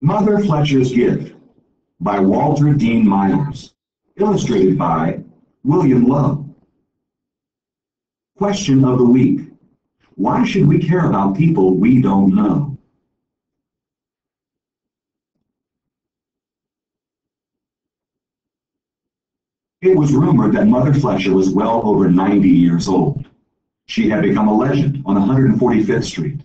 Mother Fletcher's Gift by Walter Dean Myers. Illustrated by William Lowe. Question of the week. Why should we care about people we don't know? It was rumored that Mother Fletcher was well over 90 years old. She had become a legend on 145th Street.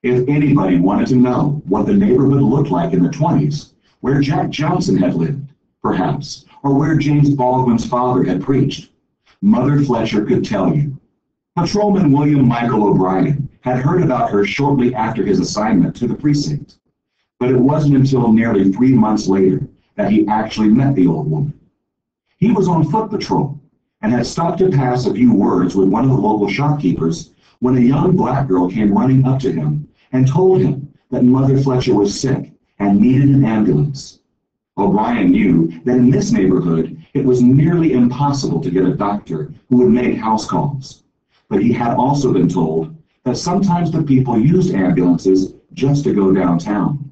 If anybody wanted to know what the neighborhood looked like in the 20s, where Jack Johnson had lived, perhaps, or where James Baldwin's father had preached, Mother Fletcher could tell you. Patrolman William Michael O'Brien had heard about her shortly after his assignment to the precinct, but it wasn't until nearly 3 months later that he actually met the old woman. He was on foot patrol and had stopped to pass a few words with one of the local shopkeepers when a young black girl came running up to him and told him that Mother Fletcher was sick and needed an ambulance. O'Brien knew that in this neighborhood it was nearly impossible to get a doctor who would make house calls, but he had also been told that sometimes the people used ambulances just to go downtown.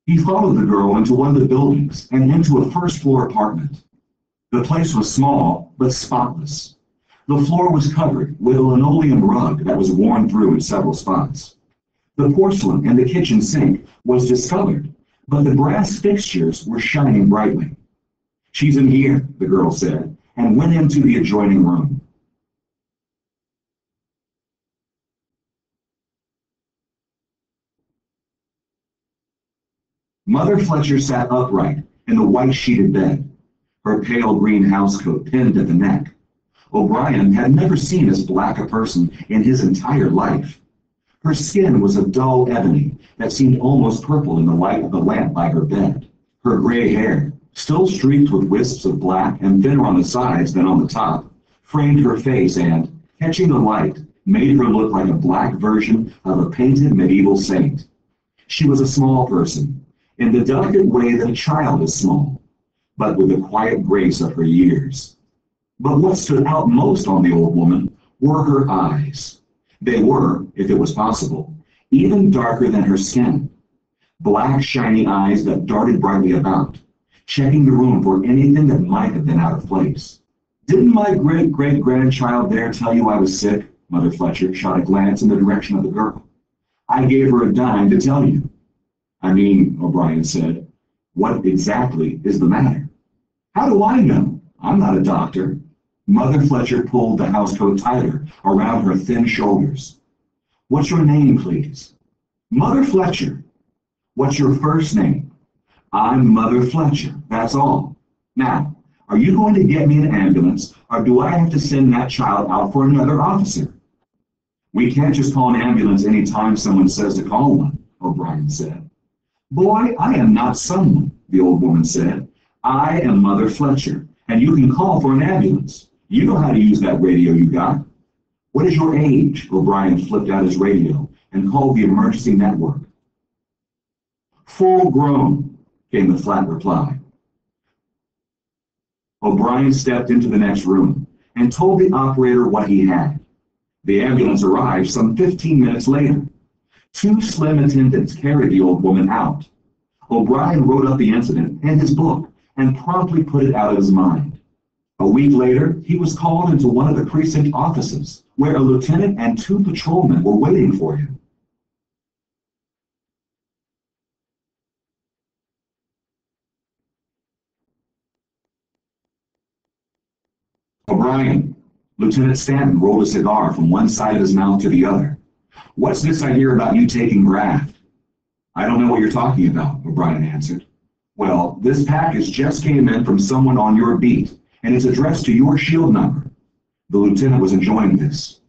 He followed the girl into one of the buildings and into a first-floor apartment. The place was small, but spotless. The floor was covered with a linoleum rug that was worn through in several spots. The porcelain in the kitchen sink was discolored, but the brass fixtures were shining brightly. "She's in here," the girl said, and went into the adjoining room. Mother Fletcher sat upright in the white-sheeted bed, her pale green housecoat pinned at the neck. O'Brien had never seen as black a person in his entire life. Her skin was a dull ebony that seemed almost purple in the light of the lamp by her bed. Her gray hair, still streaked with wisps of black and thinner on the sides than on the top, framed her face and, catching the light, made her look like a black version of a painted medieval saint. She was a small person, in the delicate way that a child is small, but with the quiet grace of her years. But what stood out most on the old woman were her eyes. They were, if it was possible, even darker than her skin. Black, shiny eyes that darted brightly about, checking the room for anything that might have been out of place. "Didn't my great-great-grandchild there tell you I was sick?" Mother Fletcher shot a glance in the direction of the girl. "I gave her a dime to tell you." "I mean," O'Brien said, "what exactly is the matter?" "How do I know? I'm not a doctor." Mother Fletcher pulled the housecoat tighter around her thin shoulders. "What's your name, please?" "Mother Fletcher." "What's your first name?" "I'm Mother Fletcher, that's all. Now, are you going to get me an ambulance, or do I have to send that child out for another officer?" "We can't just call an ambulance any time someone says to call one," O'Brien said. "Boy, I am not someone," the old woman said. "I am Mother Fletcher, and you can call for an ambulance. You know how to use that radio you got." "What is your age?" O'Brien flipped out his radio and called the emergency network. "Full grown," came the flat reply. O'Brien stepped into the next room and told the operator what he had. The ambulance arrived some 15 minutes later. 2 slim attendants carried the old woman out. O'Brien wrote up the incident in his book and promptly put it out of his mind. A week later, he was called into one of the precinct offices, where a lieutenant and 2 patrolmen were waiting for him. "O'Brien," Lieutenant Stanton rolled a cigar from one side of his mouth to the other. "What's this I hear about you taking graft?" "I don't know what you're talking about," O'Brien answered. "Well, this package just came in from someone on your beat, and it's addressed to your shield number." The lieutenant was enjoying this.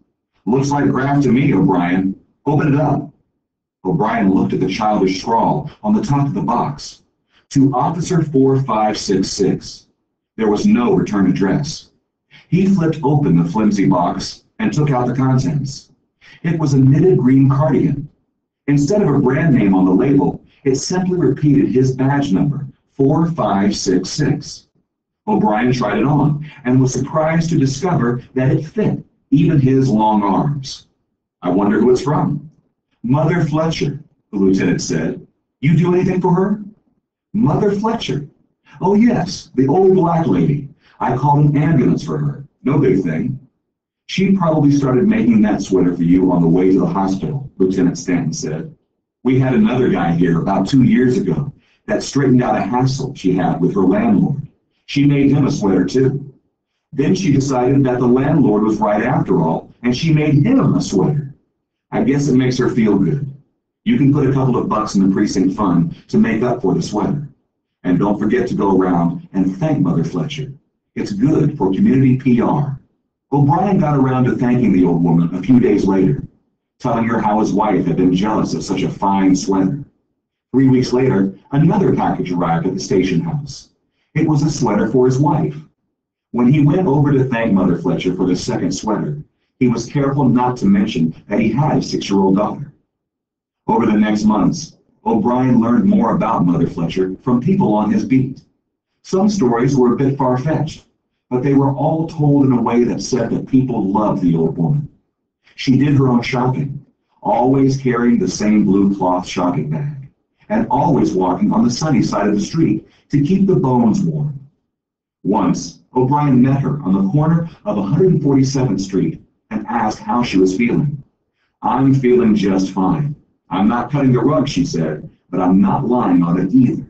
"Looks like graft to me, O'Brien. Open it up." O'Brien looked at the childish scrawl on the top of the box. "To Officer 4566. There was no return address. He flipped open the flimsy box and took out the contents. It was a knitted green cardigan. Instead of a brand name on the label, it simply repeated his badge number, 4566. O'Brien tried it on and was surprised to discover that it fit even his long arms. I wonder who it's from. Mother Fletcher, the lieutenant said. You do anything for her? Mother Fletcher. Oh, yes, the old black lady. I called an ambulance for her. No big thing. She probably started making that sweater for you on the way to the hospital, Lieutenant Stanton said. We had another guy here about 2 years ago that straightened out a hassle she had with her landlord. She made him a sweater, too. Then she decided that the landlord was right after all, and she made him a sweater. I guess it makes her feel good. You can put a couple of bucks in the precinct fund to make up for the sweater. And don't forget to go around and thank Mother Fletcher. It's good for community PR. O'Brien got around to thanking the old woman a few days later, telling her how his wife had been jealous of such a fine sweater. 3 weeks later, another package arrived at the station house. It was a sweater for his wife. When he went over to thank Mother Fletcher for the second sweater, he was careful not to mention that he had a 6-year-old daughter. Over the next months, O'Brien learned more about Mother Fletcher from people on his beat. Some stories were a bit far-fetched, but they were all told in a way that said that people loved the old woman. She did her own shopping, always carrying the same blue cloth shopping bag, and always walking on the sunny side of the street to keep the bones warm. Once, O'Brien met her on the corner of 147th Street and asked how she was feeling. I'm feeling just fine. I'm not cutting the rug, she said, but I'm not lying on it either.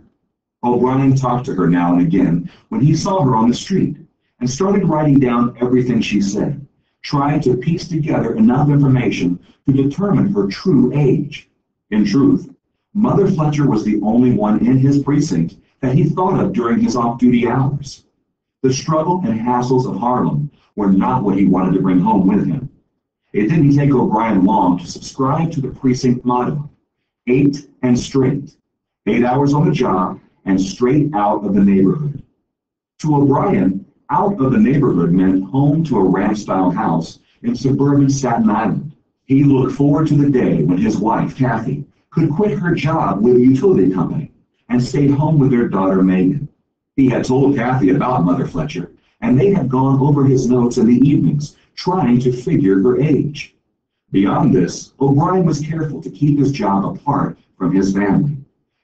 O'Brien talked to her now and again when he saw her on the street, and started writing down everything she said, trying to piece together enough information to determine her true age. In truth, Mother Fletcher was the only one in his precinct that he thought of during his off-duty hours. The struggle and hassles of Harlem were not what he wanted to bring home with him. It didn't take O'Brien long to subscribe to the precinct motto, 8 and straight, 8 hours on the job and straight out of the neighborhood. To O'Brien, out of the neighborhood meant home to a ranch-style house in suburban Staten Island. He looked forward to the day when his wife, Kathy, could quit her job with a utility company and stay home with their daughter, Megan. He had told Kathy about Mother Fletcher, and they had gone over his notes in the evenings, trying to figure her age. Beyond this, O'Brien was careful to keep his job apart from his family.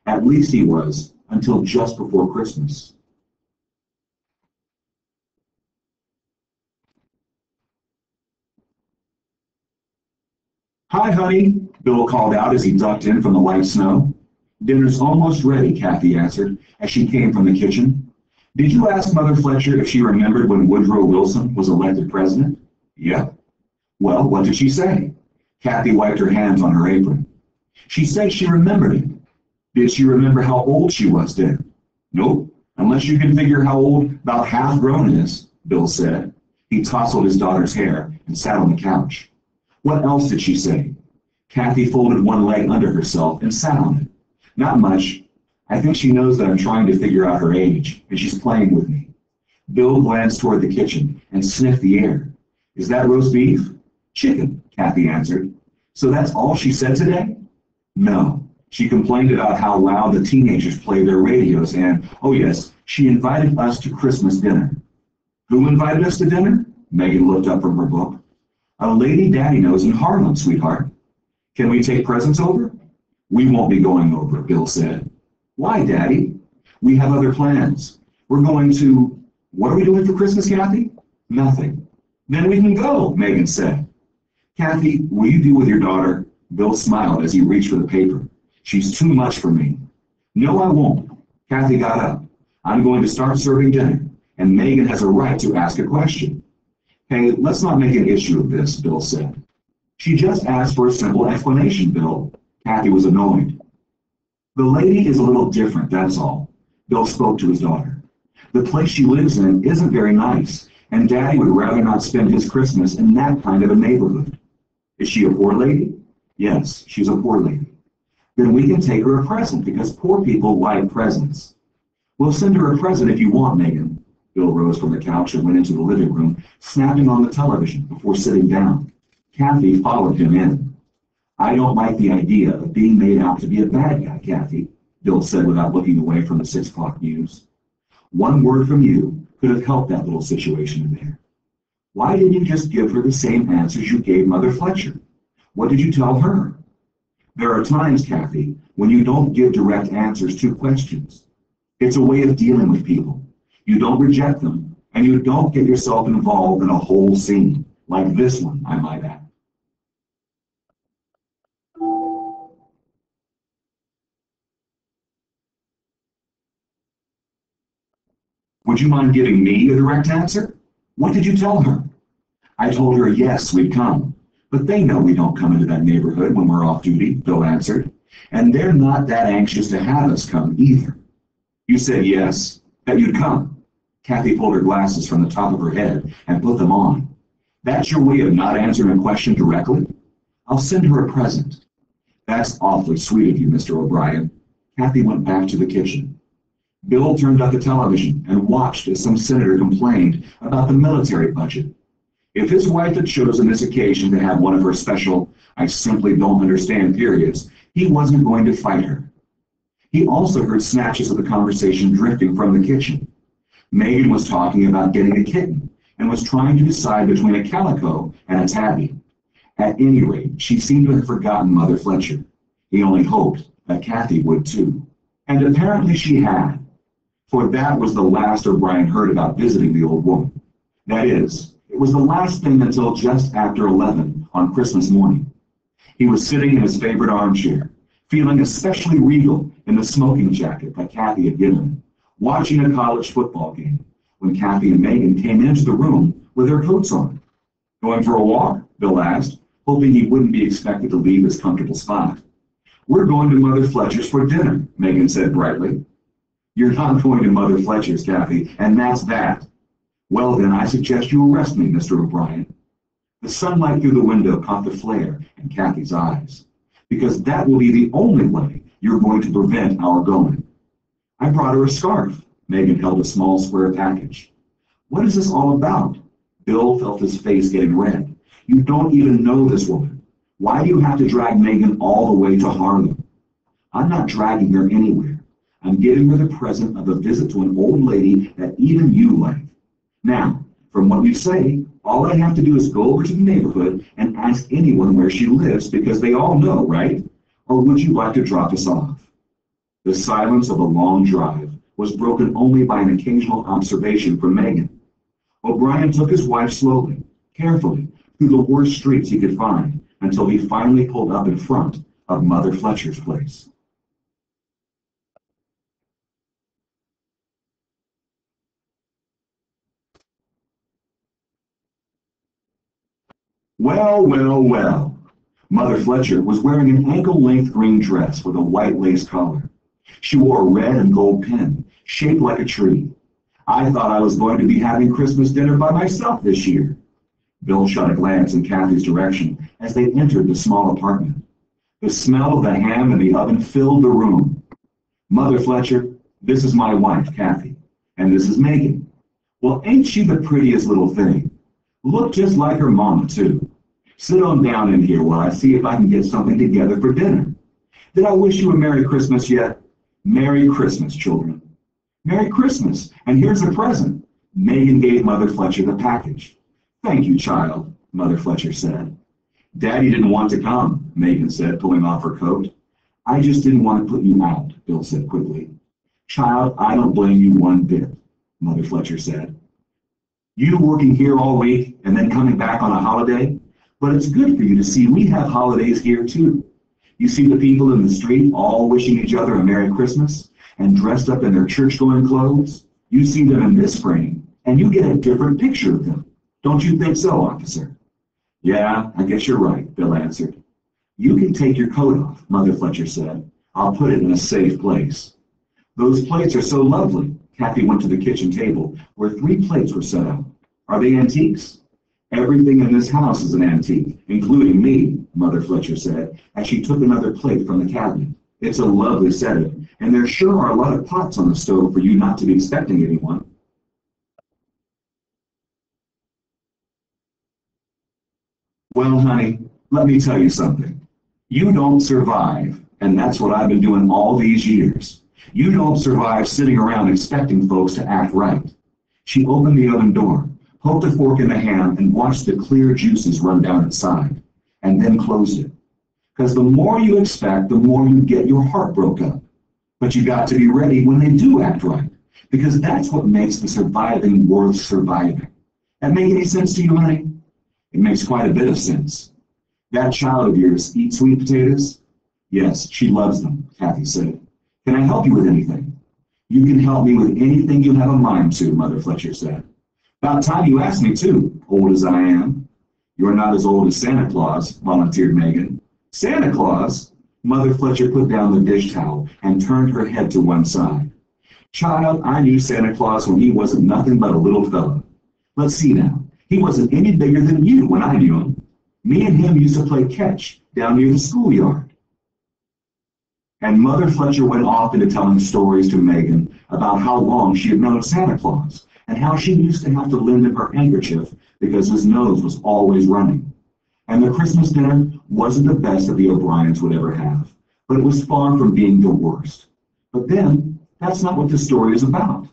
At least he was, until just before Christmas. Hi, honey, Bill called out as he ducked in from the light snow. Dinner's almost ready, Kathy answered as she came from the kitchen. Did you ask Mother Fletcher if she remembered when Woodrow Wilson was elected president? Yep. Well, what did she say? Kathy wiped her hands on her apron. She said she remembered it. Did she remember how old she was then? Nope, unless you can figure how old about half grown is, Bill said. He tousled his daughter's hair and sat on the couch. What else did she say? Kathy folded one leg under herself and sat on it. Not much. I think she knows that I'm trying to figure out her age, and she's playing with me. Bill glanced toward the kitchen and sniffed the air. Is that roast beef? Chicken, Kathy answered. So that's all she said today? No. She complained about how loud the teenagers play their radios, and, oh yes, she invited us to Christmas dinner. Who invited us to dinner? Megan looked up from her book. A lady Daddy knows in Harlem, sweetheart. Can we take presents over? We won't be going over, Bill said. Why, Daddy? We have other plans. We're going to... What are we doing for Christmas, Kathy? Nothing. Then we can go, Megan said. Kathy, will you be with your daughter? Bill smiled as he reached for the paper. She's too much for me. No, I won't. Kathy got up. I'm going to start serving dinner, and Megan has a right to ask a question. Hey, let's not make an issue of this, Bill said. She just asked for a simple explanation, Bill. Kathy was annoyed. The lady is a little different, that's all. Bill spoke to his daughter. The place she lives in isn't very nice, and Daddy would rather not spend his Christmas in that kind of a neighborhood. Is she a poor lady? Yes, she's a poor lady. Then we can take her a present because poor people like presents. We'll send her a present if you want, Megan. Bill rose from the couch and went into the living room, snapping on the television before sitting down. Kathy followed him in. I don't like the idea of being made out to be a bad guy, Kathy, Bill said without looking away from the 6 o'clock news. One word from you could have helped that little situation in there. Why didn't you just give her the same answers you gave Mother Fletcher? What did you tell her? There are times, Kathy, when you don't give direct answers to questions. It's a way of dealing with people. You don't reject them, and you don't get yourself involved in a whole scene, like this one, I might add. Would you mind giving me a direct answer? What did you tell her? I told her yes, we'd come. But they know we don't come into that neighborhood when we're off duty, Bill answered. And they're not that anxious to have us come either. You said yes, that you'd come. Kathy pulled her glasses from the top of her head and put them on. That's your way of not answering a question directly? I'll send her a present. That's awfully sweet of you, Mr. O'Brien. Kathy went back to the kitchen. Bill turned up the television and watched as some senator complained about the military budget. If his wife had chosen this occasion to have one of her special, I simply don't understand periods, he wasn't going to fight her. He also heard snatches of the conversation drifting from the kitchen. Megan was talking about getting a kitten and was trying to decide between a calico and a tabby. At any rate, she seemed to have forgotten Mother Fletcher. He only hoped that Kathy would too. And apparently she had. For that was the last O'Brien heard about visiting the old woman. That is, it was the last thing until just after 11 on Christmas morning. He was sitting in his favorite armchair, feeling especially regal in the smoking jacket that Kathy had given him, watching a college football game, when Kathy and Megan came into the room with their coats on. Going for a walk? Bill asked, hoping he wouldn't be expected to leave his comfortable spot. We're going to Mother Fletcher's for dinner, Megan said brightly. You're not going to Mother Fletcher's, Kathy, and that's that. Well, then, I suggest you arrest me, Mr. O'Brien. The sunlight through the window caught the flare in Kathy's eyes, because that will be the only way you're going to prevent our going. I brought her a scarf. Megan held a small square package. What is this all about? Bill felt his face getting red. You don't even know this woman. Why do you have to drag Megan all the way to Harlem? I'm not dragging her anywhere. I'm giving her the present of a visit to an old lady that even you like. Now, from what you say, all I have to do is go over to the neighborhood and ask anyone where she lives because they all know, right? Or would you like to drop us off? The silence of a long drive was broken only by an occasional observation from Megan. O'Brien took his wife slowly, carefully, through the worst streets he could find until he finally pulled up in front of Mother Fletcher's place. Well, well, well. Mother Fletcher was wearing an ankle-length green dress with a white lace collar. She wore a red and gold pin, shaped like a tree. I thought I was going to be having Christmas dinner by myself this year. Bill shot a glance in Kathy's direction as they entered the small apartment. The smell of the ham in the oven filled the room. Mother Fletcher, this is my wife, Kathy, and this is Megan. Well, ain't she the prettiest little thing? Look just like her mama, too. Sit on down in here while I see if I can get something together for dinner. Did I wish you a Merry Christmas yet? Merry Christmas, children. Merry Christmas, and here's a present. Megan gave Mother Fletcher the package. Thank you, child, Mother Fletcher said. Daddy didn't want to come, Megan said, pulling off her coat. I just didn't want to put you out, Bill said quickly. Child, I don't blame you one bit, Mother Fletcher said. You working here all week and then coming back on a holiday? But it's good for you to see we have holidays here too. You see the people in the street all wishing each other a Merry Christmas and dressed up in their church-going clothes. You see them in this frame and you get a different picture of them. Don't you think so, officer? Yeah, I guess you're right, Bill answered. You can take your coat off, Mother Fletcher said. I'll put it in a safe place. Those plates are so lovely. Kathy went to the kitchen table where 3 plates were set out. Are they antiques? Everything in this house is an antique, including me, Mother Fletcher said, as she took another plate from the cabinet. It's a lovely setting, and there sure are a lot of pots on the stove for you not to be expecting anyone. Well, honey, let me tell you something. You don't survive, and that's what I've been doing all these years. You don't survive sitting around expecting folks to act right. She opened the oven door, poked a fork in the ham, and watched the clear juices run down its side. and then closed it. Because the more you expect, the more you get your heart broke up. But you got to be ready when they do act right, because that's what makes the surviving worth surviving. That make any sense to you, honey? It makes quite a bit of sense. That child of yours eat sweet potatoes? Yes, she loves them, Kathy said. Can I help you with anything? You can help me with anything you have a mind to, Mother Fletcher said. About time you asked me, too, old as I am. You're not as old as Santa Claus, volunteered Megan. Santa Claus? Mother Fletcher put down the dish towel and turned her head to one side. Child, I knew Santa Claus when he wasn't nothing but a little fella. Let's see now. He wasn't any bigger than you when I knew him. Me and him used to play catch down near the schoolyard. And Mother Fletcher went off into telling stories to Megan about how long she had known Santa Claus and how she used to have to lend him her handkerchief because his nose was always running. And the Christmas dinner wasn't the best that the O'Briens would ever have, but it was far from being the worst. But then, that's not what this story is about.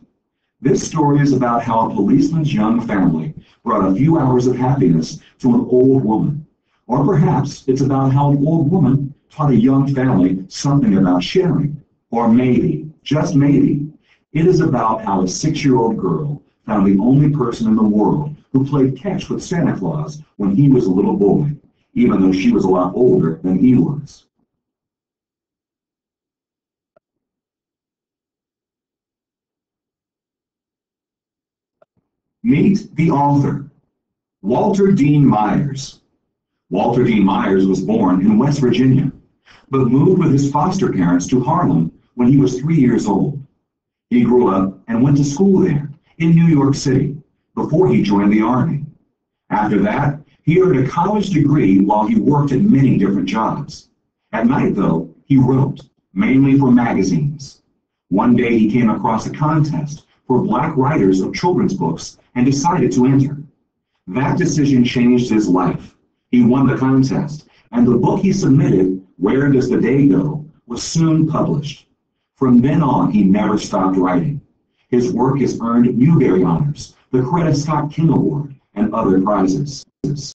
This story is about how a policeman's young family brought a few hours of happiness to an old woman. Or perhaps it's about how an old woman taught a young family something about sharing. Or maybe, just maybe, it is about how a 6-year-old girl found the only person in the world who played catch with Santa Claus when he was a little boy, even though she was a lot older than he was. Meet the author, Walter Dean Myers. Walter Dean Myers was born in West Virginia, but moved with his foster parents to Harlem when he was 3 years old. He grew up and went to school there in New York City before he joined the Army. After that, he earned a college degree while he worked at many different jobs. At night, though, he wrote, mainly for magazines. One day he came across a contest for Black writers of children's books and decided to enter. That decision changed his life. He won the contest, and the book he submitted, Where Does the Day Go?, was soon published. From then on, he never stopped writing. His work has earned Newbery Honors, the Coretta Scott King Award, and other prizes.